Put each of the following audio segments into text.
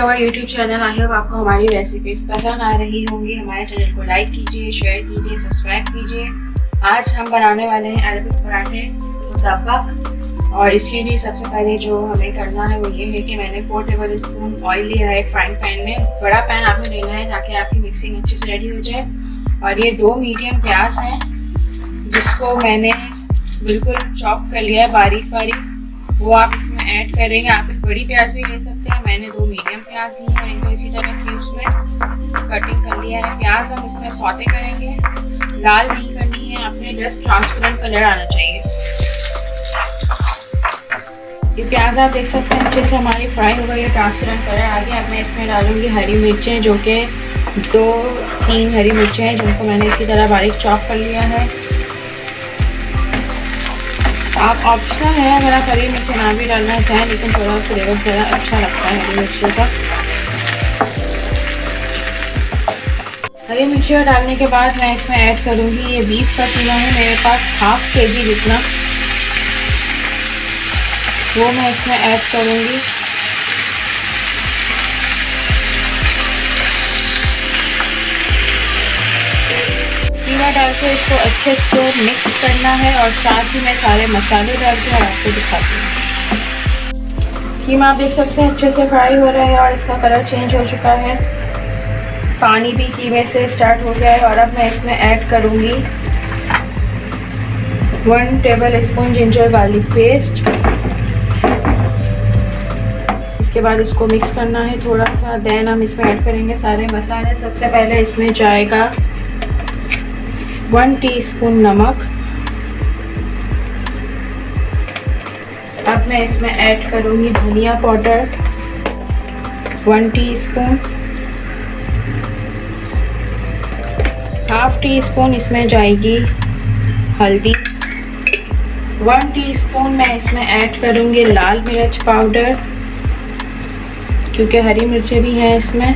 Our YouTube channel. I hope आपको हमारी recipes पसंद आ रही होंगी। हमारे चैनल को लाइक कीजिए, शेयर कीजिए, सब्सक्राइब कीजिए। आज हम बनाने वाले हैं अरबिक पराठे मुतब्बक। और इसके लिए सबसे पहले जो हमें करना है वो ये है कि मैंने 4 टेबल स्पून ऑयल लिया है फ्राइंग पैन में। बड़ा पैन आपने लेना है ताकि आपकी मिक्सिंग अच्छे से रेडी हो जाए। और ये 2 मीडियम प्याज हैं जिसको मैंने बिल्कुल चॉप कर लिया है बारीक बारीक, वो आप इसमें ऐड करेंगे। आप एक बड़ी प्याज भी ले सकते हैं, मैंने 2 मीडियम प्याज ली है और इनको इसी तरह क्यूब्स में कटिंग कर लिया है। प्याज हम इसमें सौते करेंगे, लाल नहीं करनी है, आपने जस्ट ट्रांसपेरेंट कलर आना चाहिए। ये प्याज आप देख सकते हैं अच्छे से हमारी फ्राई हो गई है, ट्रांसपेरेंट कलर आ गया। अब मैं इसमें डालूंगी हरी मिर्चें, जो कि 2-3 हरी मिर्चें हैं जिनको मैंने इसी तरह बारीक चॉप कर लिया है। आप ऑप्शनल है अगर आप हरी मिर्ची ना भी डालना चाहें, लेकिन थोड़ा फ्लेवर ज़रा अच्छा लगता है हरी मिर्चियों का। हरी मिर्चियाँ डालने के बाद मैं इसमें ऐड करूँगी, ये बीफ का चूल्हा है मेरे पास 1/2 kg जितना, वो मैं इसमें ऐड करूँगी। कीमा डाल के इसको अच्छे से मिक्स करना है और साथ ही मैं सारे मसाले डाल के और आपको दिखाती हूँ। कीमा आप देख सकते हैं अच्छे से फ्राई हो रहा है और इसका कलर चेंज हो चुका है, पानी भी कीमे से स्टार्ट हो गया है। और अब मैं इसमें ऐड करूँगी 1 table spoon ginger garlic paste. इसके बाद इसको मिक्स करना है थोड़ा सा, देन हम इसमें ऐड करेंगे सारे मसाले। सबसे पहले इसमें जाएगा 1 टीस्पून नमक। अब मैं इसमें ऐड करूँगी धनिया पाउडर 1 टीस्पून। 1/2 टीस्पून इसमें जाएगी हल्दी। 1 टीस्पून मैं इसमें ऐड करूँगी लाल मिर्च पाउडर, क्योंकि हरी मिर्चें भी हैं इसमें।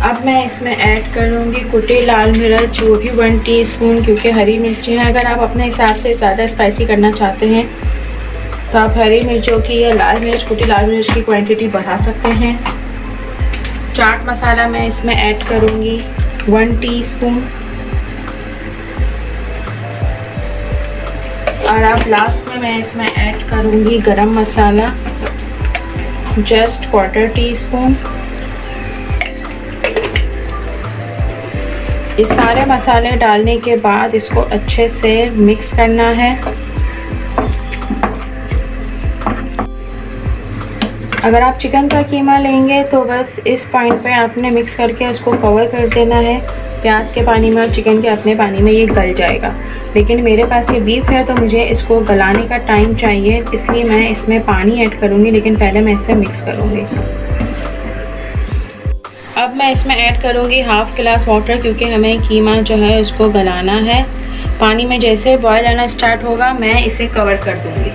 अब मैं इसमें ऐड करूँगी कुटी लाल मिर्च, वो भी 1 टीस्पून, क्योंकि हरी मिर्ची हैं। अगर आप अपने हिसाब से ज़्यादा स्पाइसी करना चाहते हैं तो आप हरी मिर्चों की या लाल मिर्च, कुटी लाल मिर्च की क्वांटिटी बढ़ा सकते हैं। चाट मसाला मैं इसमें ऐड करूँगी 1 टीस्पून। और अब लास्ट में मैं इसमें ऐड करूँगी गरम मसाला जस्ट 1/4 टीस्पून। ये सारे मसाले डालने के बाद इसको अच्छे से मिक्स करना है। अगर आप चिकन का कीमा लेंगे तो बस इस पॉइंट पे आपने मिक्स करके उसको कवर कर देना है प्याज के पानी में और चिकन के अपने पानी में, ये गल जाएगा। लेकिन मेरे पास ये बीफ है तो मुझे इसको गलाने का टाइम चाहिए, इसलिए मैं इसमें पानी ऐड करूँगी, लेकिन पहले मैं इससे मिक्स करूँगी। अब मैं इसमें ऐड करूँगी 1/2 गिलास वाटर, क्योंकि हमें कीमा जो है उसको गलाना है। पानी में जैसे बॉयल आना स्टार्ट होगा मैं इसे कवर कर दूँगी।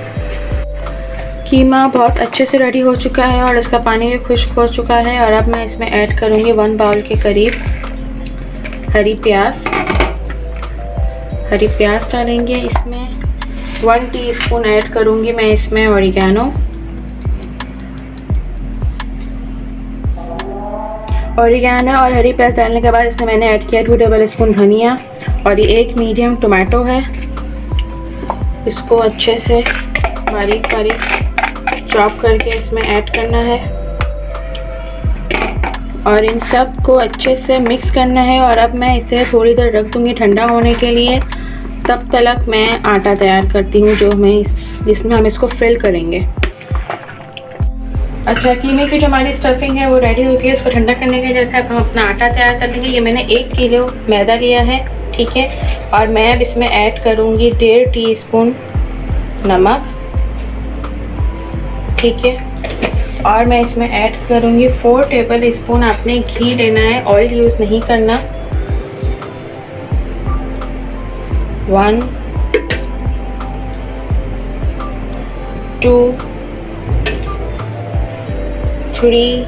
कीमा बहुत अच्छे से रेडी हो चुका है और इसका पानी भी खुश्क हो चुका है। और अब मैं इसमें ऐड करूँगी 1 बाउल के करीब हरी प्याज डालेंगे इसमें। 1 टीस्पून ऐड करूँगी मैं इसमें ऑरिगेनो। और हरी प्याज डालने के बाद इसमें मैंने ऐड किया 2 टेबल स्पून धनिया। और ये 1 मीडियम टोमेटो है, इसको अच्छे से बारीक बारीक चॉप करके इसमें ऐड करना है और इन सब को अच्छे से मिक्स करना है। और अब मैं इसे थोड़ी देर रख दूँगी ठंडा होने के लिए। तब तक मैं आटा तैयार करती हूँ जिसमें हम इसको फिल करेंगे। अच्छा, कीमे की जो हमारी स्टफिंग है वो रेडी हो गई है। इसको ठंडा करने के जैसे अब हम अपना आटा तैयार कर लेंगे। ये मैंने 1 किलो मैदा लिया है, ठीक है। और मैं अब इसमें ऐड करूँगी 1.5 टीस्पून नमक, ठीक है। और मैं इसमें ऐड करूँगी 4 टेबल स्पून, आपने घी लेना है, ऑयल यूज़ नहीं करना। 1 2 3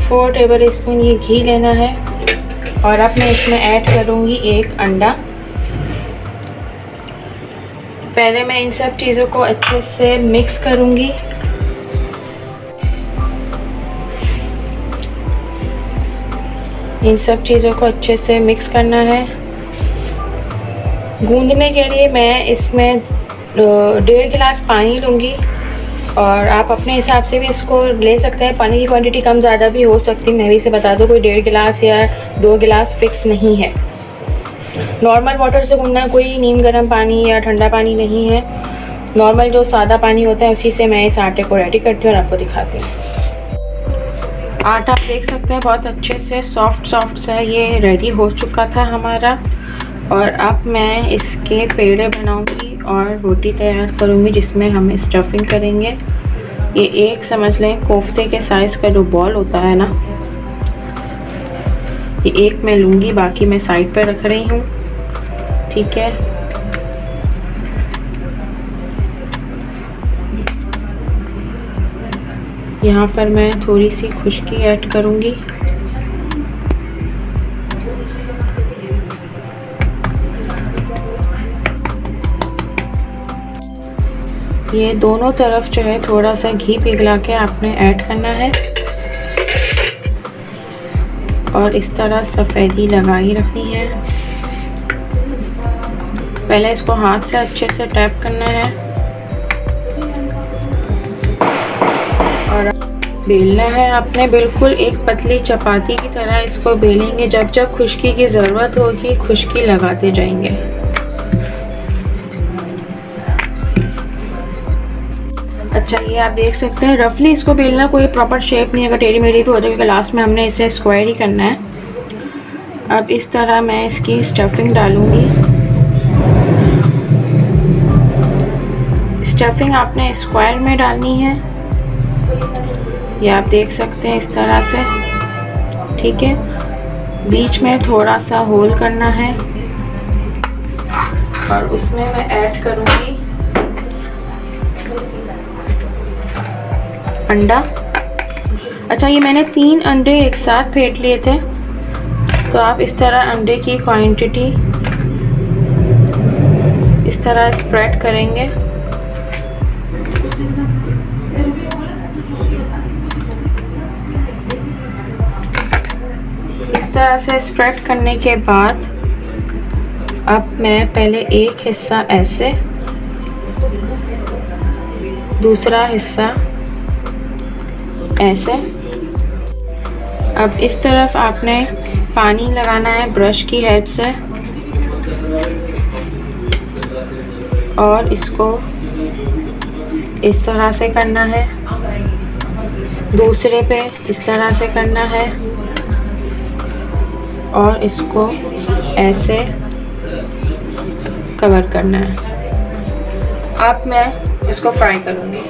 4 टेबल स्पून ये घी लेना है। और अब मैं इसमें ऐड करूँगी 1 अंडा। पहले मैं इन सब चीज़ों को अच्छे से मिक्स करूँगी। इन सब चीज़ों को अच्छे से मिक्स करना है। गूंदने के लिए मैं इसमें 1.5 गिलास पानी लूँगी और आप अपने हिसाब से भी इसको ले सकते हैं। पानी की क्वांटिटी कम ज़्यादा भी हो सकती है, मैं भी इसे बता दूँ, कोई 1.5 गिलास या 2 गिलास फिक्स नहीं है। नॉर्मल वाटर से गूंदना, कोई नीम गर्म पानी या ठंडा पानी नहीं है। नॉर्मल जो सादा पानी होता है उसी से मैं इस आटे को रेडी करती हूँ और आपको दिखाती हूँ। आटा आप देख सकते हैं बहुत अच्छे से सॉफ्ट सा ये रेडी हो चुका था हमारा। और अब मैं इसके पेड़े बनाऊंगी और रोटी तैयार करूंगी जिसमें हम स्टफिंग करेंगे। ये एक समझ लें कोफ्ते के साइज़ का जो बॉल होता है ना, ये एक मैं लूँगी, बाकी मैं साइड पर रख रही हूँ। ठीक है, यहाँ पर मैं थोड़ी सी खुशकी ऐड करूँगी। ये दोनों तरफ जो है थोड़ा सा घी पिघला के आपने ऐड करना है और इस तरह सफ़ेदी लगाई रखनी है। पहले इसको हाथ से अच्छे से टैप करना है और बेलना है आपने। बिल्कुल एक पतली चपाती की तरह इसको बेलेंगे। जब जब खुश्की की ज़रूरत होगी खुश्की लगाते जाएंगे। अच्छा, ये आप देख सकते हैं रफली इसको बेलना, कोई प्रॉपर शेप नहीं, अगर टेढ़ी मेढ़ी भी हो जाएगी, क्योंकि लास्ट में हमने इसे स्क्वायर ही करना है। अब इस तरह मैं इसकी स्टफिंग डालूँगी। स्टफिंग आपने स्क्वायर में डालनी है, ये आप देख सकते हैं इस तरह से। ठीक है, बीच में थोड़ा सा होल करना है और उसमें मैं ऐड करूँगी अंडा। अच्छा, ये मैंने 3 अंडे एक साथ फेंट लिए थे, तो आप इस तरह अंडे की क्वांटिटी इस तरह स्प्रेड करेंगे। इस तरह से स्प्रेड करने के बाद अब मैं पहले एक हिस्सा ऐसे, दूसरा हिस्सा ऐसे। अब इस तरफ आपने पानी लगाना है ब्रश की हेल्प से और इसको इस तरह से करना है। दूसरे पे इस तरह से करना है और इसको ऐसे कवर करना है। अब मैं इसको फ्राई करूँगी।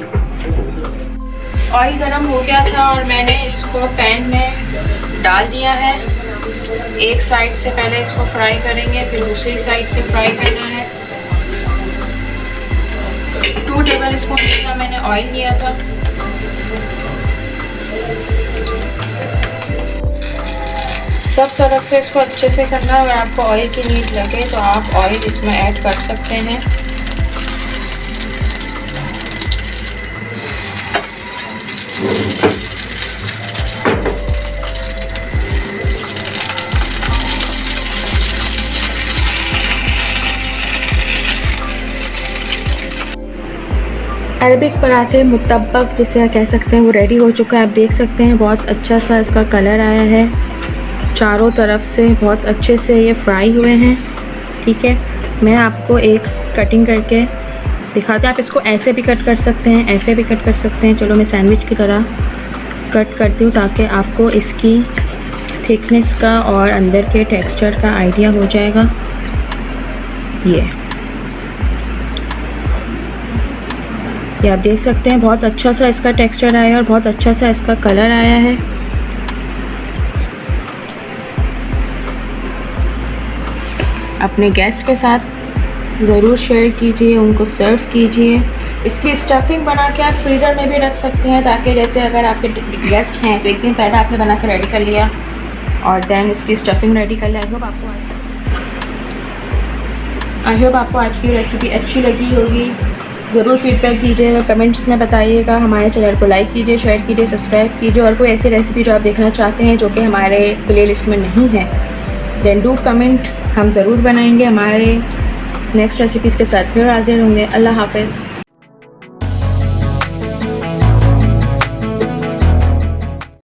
ऑयल गरम हो गया था और मैंने इसको पैन में डाल दिया है। एक साइड से पहले इसको फ्राई करेंगे, फिर दूसरी साइड से फ्राई करना है। 2 टेबल स्पून का मैंने ऑयल लिया था। सब तरफ से इसको अच्छे से करना है। अगर आपको ऑयल की नीड लगे तो आप ऑयल इसमें ऐड कर सकते हैं। अरबिक पराठे मुतब्बक जिसे कह सकते हैं वो रेडी हो चुका है। आप देख सकते हैं बहुत अच्छा सा इसका कलर आया है, चारों तरफ से बहुत अच्छे से ये फ्राई हुए हैं। ठीक है, मैं आपको एक कटिंग करके दिखाते हैं। आप इसको ऐसे भी कट कर सकते हैं, ऐसे भी कट कर सकते हैं। चलो मैं सैंडविच की तरह कट करती हूँ ताकि आपको इसकी थिकनेस का और अंदर के टेक्सचर का आइडिया हो जाएगा। ये आप देख सकते हैं बहुत अच्छा सा इसका टेक्सचर आया है और बहुत अच्छा सा इसका कलर आया है। अपने गेस्ट के साथ ज़रूर शेयर कीजिए, उनको सर्व कीजिए। इसकी स्टफिंग बना के आप फ्रीज़र में भी रख सकते हैं ताकि जैसे अगर आपके गेस्ट हैं तो एक दिन पहले आपने बना के रेडी कर लिया और देन इसकी स्टफिंग रेडी कर लिया। आई होप आपको आज की रेसिपी अच्छी लगी होगी। ज़रूर फीडबैक दीजिएगा, कमेंट्स में बताइएगा। हमारे चैनल को लाइक कीजिए, शेयर कीजिए, सब्सक्राइब कीजिए। और कोई ऐसी रेसिपी जो आप देखना चाहते हैं जो कि हमारे प्लेलिस्ट में नहीं है, देन डू कमेंट, हम ज़रूर बनाएंगे। हमारे नेक्स्ट रेसिपीज़ के साथ फिर हाजिर होंगे। अल्लाह हाफ़िज़।